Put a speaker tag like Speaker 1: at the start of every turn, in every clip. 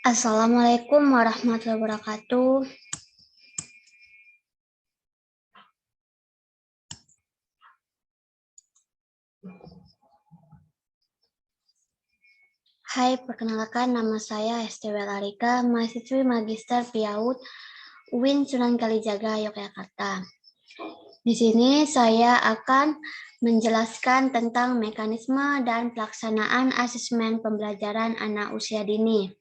Speaker 1: Assalamualaikum warahmatullahi wabarakatuh. Hai, perkenalkan nama saya STW Larika, mahasiswi Magister PIAUD UIN Sunan Kalijaga, Yogyakarta. Di sini saya akan menjelaskan tentang mekanisme dan pelaksanaan asesmen pembelajaran anak usia dini.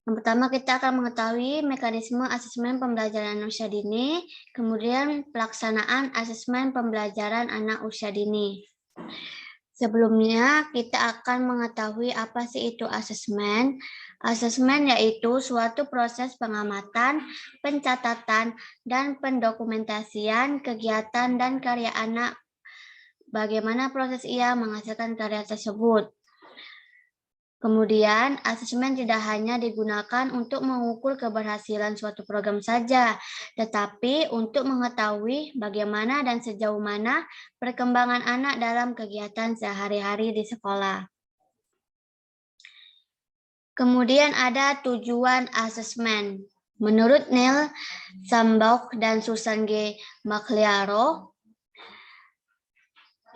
Speaker 1: Yang pertama kita akan mengetahui mekanisme asesmen pembelajaran anak usia dini, kemudian pelaksanaan asesmen pembelajaran anak usia dini. Sebelumnya, kita akan mengetahui apa sih itu asesmen. Asesmen yaitu suatu proses pengamatan, pencatatan, dan pendokumentasian kegiatan dan karya anak. Bagaimana proses ia menghasilkan karya tersebut. Kemudian, asesmen tidak hanya digunakan untuk mengukur keberhasilan suatu program saja, tetapi untuk mengetahui bagaimana dan sejauh mana perkembangan anak dalam kegiatan sehari-hari di sekolah. Kemudian ada tujuan asesmen. Menurut Neil Sambaugh dan Susan G. Magliaro,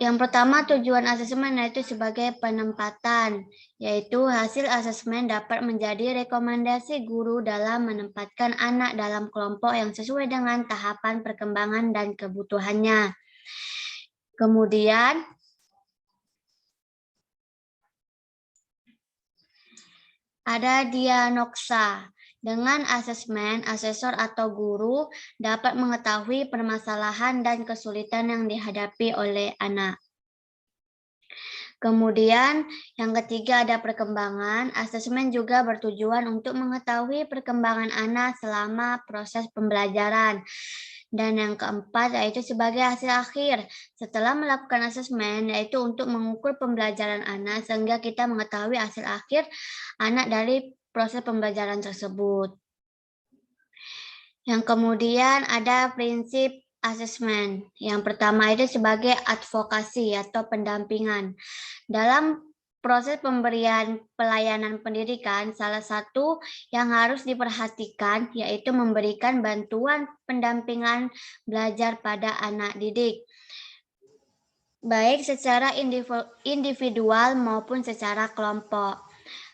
Speaker 1: yang pertama, tujuan asesmen yaitu sebagai penempatan, yaitu hasil asesmen dapat menjadi rekomendasi guru dalam menempatkan anak dalam kelompok yang sesuai dengan tahapan perkembangan dan kebutuhannya. Kemudian, ada diagnosa. Dengan asesmen, asesor atau guru dapat mengetahui permasalahan dan kesulitan yang dihadapi oleh anak. Kemudian yang ketiga ada perkembangan. Asesmen juga bertujuan untuk mengetahui perkembangan anak selama proses pembelajaran. Dan yang keempat yaitu sebagai hasil akhir. Setelah melakukan asesmen yaitu untuk mengukur pembelajaran anak sehingga kita mengetahui hasil akhir anak dari proses pembelajaran tersebut. Yang kemudian ada prinsip asesmen. Yang pertama itu sebagai advokasi atau pendampingan. Dalam proses pemberian pelayanan pendidikan, salah satu yang harus diperhatikan yaitu memberikan bantuan pendampingan belajar pada anak didik, baik secara individual maupun secara kelompok.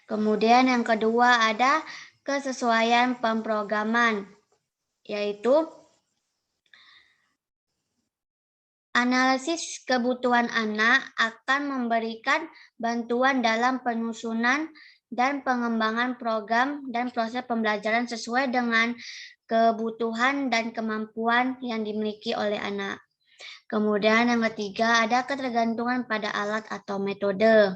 Speaker 1: Kemudian yang kedua ada kesesuaian pemrograman, yaitu analisis kebutuhan anak akan memberikan bantuan dalam penyusunan dan pengembangan program dan proses pembelajaran sesuai dengan kebutuhan dan kemampuan yang dimiliki oleh anak. Kemudian yang ketiga ada ketergantungan pada alat atau metode.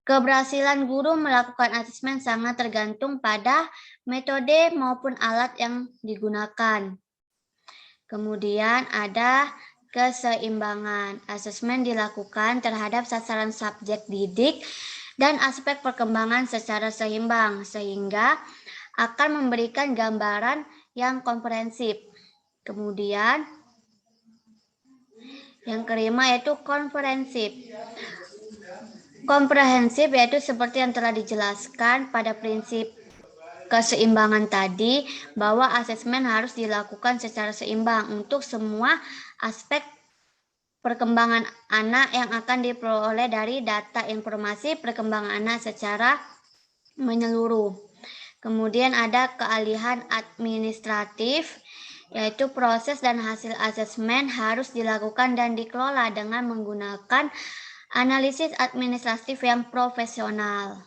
Speaker 1: Keberhasilan guru melakukan asesmen sangat tergantung pada metode maupun alat yang digunakan. Kemudian ada keseimbangan. Asesmen dilakukan terhadap sasaran subjek didik dan aspek perkembangan secara seimbang, sehingga akan memberikan gambaran yang komprehensif. Kemudian yang kelima yaitu komprehensif. Komprehensif yaitu seperti yang telah dijelaskan pada prinsip keseimbangan tadi, bahwa asesmen harus dilakukan secara seimbang untuk semua aspek perkembangan anak yang akan diperoleh dari data informasi perkembangan anak secara menyeluruh. Kemudian ada keahlian administratif, yaitu proses dan hasil asesmen harus dilakukan dan dikelola dengan menggunakan analisis administratif yang profesional.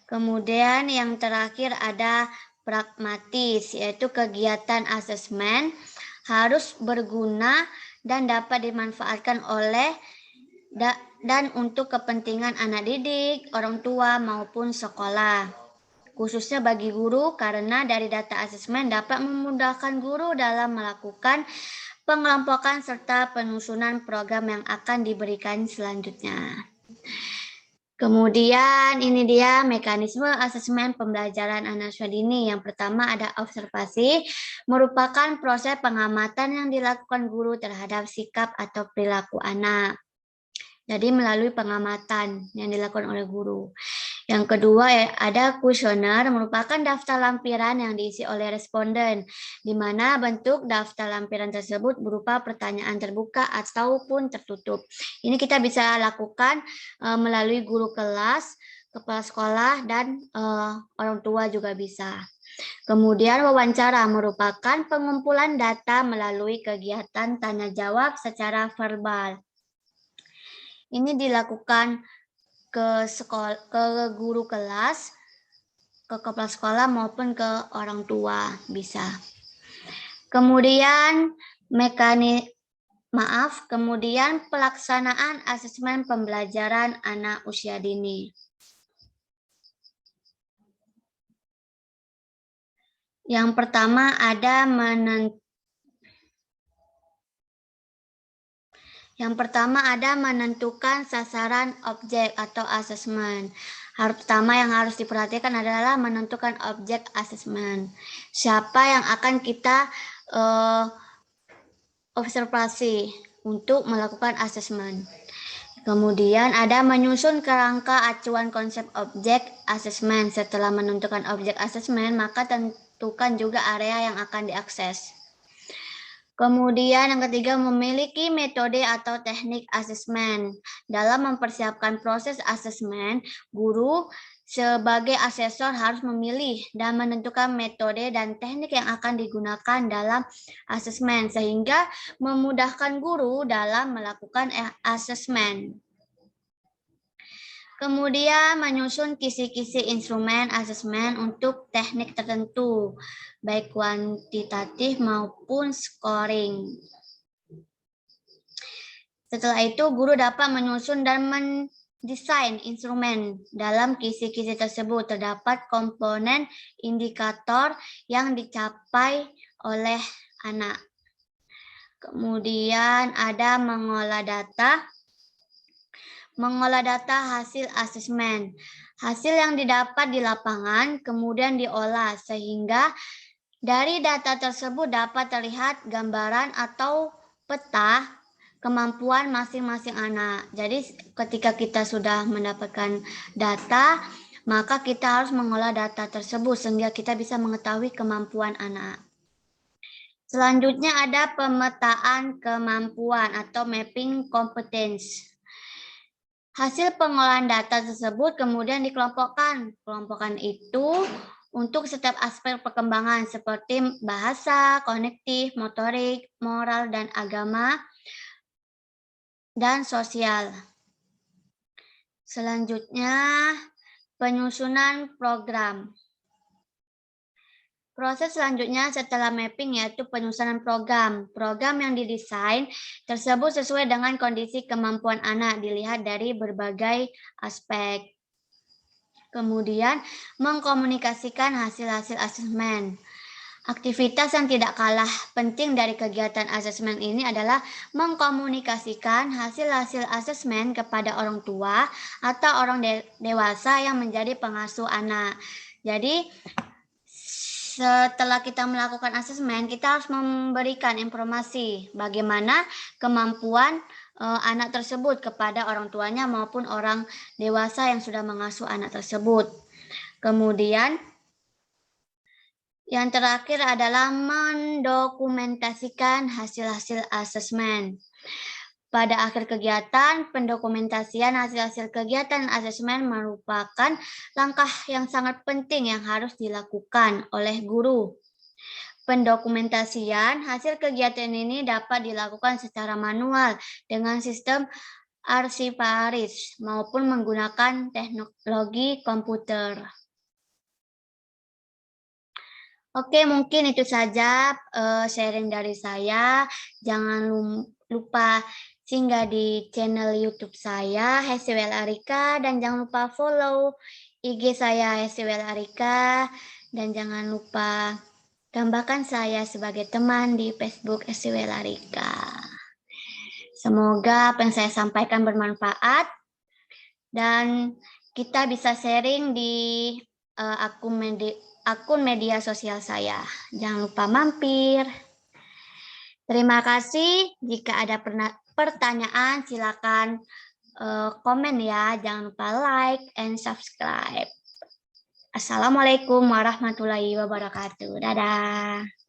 Speaker 1: Kemudian yang terakhir ada pragmatis, yaitu kegiatan asesmen harus berguna dan dapat dimanfaatkan oleh dan untuk kepentingan anak didik, orang tua maupun sekolah. Khususnya bagi guru karena dari data asesmen dapat memudahkan guru dalam melakukan pengelompokan serta penyusunan program yang akan diberikan selanjutnya. Kemudian ini dia mekanisme asesmen pembelajaran anak usia dini. Yang pertama ada observasi, merupakan proses pengamatan yang dilakukan guru terhadap sikap atau perilaku anak. Jadi melalui pengamatan yang dilakukan oleh guru. Yang kedua ada kuesioner, merupakan daftar lampiran yang diisi oleh responden, di mana bentuk daftar lampiran tersebut berupa pertanyaan terbuka ataupun tertutup. Ini kita bisa lakukan melalui guru kelas, kepala sekolah, dan orang tua juga bisa. Kemudian wawancara merupakan pengumpulan data melalui kegiatan tanya jawab secara verbal. Ini dilakukan ke guru kelas, ke kepala sekolah maupun ke orang tua bisa. Kemudian kemudian pelaksanaan asesmen pembelajaran anak usia dini. Yang pertama ada menentukan sasaran objek atau asesmen. Pertama yang harus diperhatikan adalah menentukan objek asesmen. Siapa yang akan kita observasi untuk melakukan asesmen. Kemudian ada menyusun kerangka acuan konsep objek asesmen. Setelah menentukan objek asesmen, maka tentukan juga area yang akan diakses. Kemudian yang ketiga, memiliki metode atau teknik asesmen. Dalam mempersiapkan proses asesmen, guru sebagai asesor harus memilih dan menentukan metode dan teknik yang akan digunakan dalam asesmen, sehingga memudahkan guru dalam melakukan asesmen. Kemudian menyusun kisi-kisi instrumen asesmen untuk teknik tertentu, baik kuantitatif maupun scoring. Setelah itu, guru dapat menyusun dan mendesain instrumen. Dalam kisi-kisi tersebut terdapat komponen indikator yang dicapai oleh anak. Kemudian ada mengolah data hasil asesmen. Hasil yang didapat di lapangan kemudian diolah sehingga dari data tersebut dapat terlihat gambaran atau peta kemampuan masing-masing anak. Jadi ketika kita sudah mendapatkan data, maka kita harus mengolah data tersebut sehingga kita bisa mengetahui kemampuan anak. Selanjutnya ada pemetaan kemampuan atau mapping competence. Hasil pengolahan data tersebut kemudian dikelompokkan. Kelompokan itu untuk setiap aspek perkembangan seperti bahasa, kognitif, motorik, moral, dan agama, dan sosial. Selanjutnya, penyusunan program. Proses selanjutnya setelah mapping yaitu penyusunan program. Program yang didesain tersebut sesuai dengan kondisi kemampuan anak dilihat dari berbagai aspek. Kemudian mengkomunikasikan hasil-hasil asesmen. Aktivitas yang tidak kalah penting dari kegiatan asesmen ini adalah mengkomunikasikan hasil-hasil asesmen kepada orang tua atau orang dewasa yang menjadi pengasuh anak. Jadi setelah kita melakukan asesmen, kita harus memberikan informasi bagaimana kemampuan anak tersebut kepada orang tuanya maupun orang dewasa yang sudah mengasuh anak tersebut. Kemudian yang terakhir adalah mendokumentasikan hasil-hasil asesmen. Pada akhir kegiatan, pendokumentasian hasil-hasil kegiatan asesmen merupakan langkah yang sangat penting yang harus dilakukan oleh guru. Pendokumentasian hasil kegiatan ini dapat dilakukan secara manual dengan sistem arsiparis maupun menggunakan teknologi komputer. Oke, mungkin itu saja sharing dari saya. Jangan lupa singgah di channel YouTube saya, Hesiwel Arika, dan jangan lupa follow IG saya, Hesiwel Arika, dan jangan lupa tambahkan saya sebagai teman di Facebook Hesiwel Arika. Semoga apa yang saya sampaikan bermanfaat, dan kita bisa sharing di akun media sosial saya. Jangan lupa mampir. Terima kasih. Jika ada pertanyaan, silakan komen ya. Jangan lupa like and subscribe. Assalamualaikum warahmatullahi wabarakatuh. Dadah.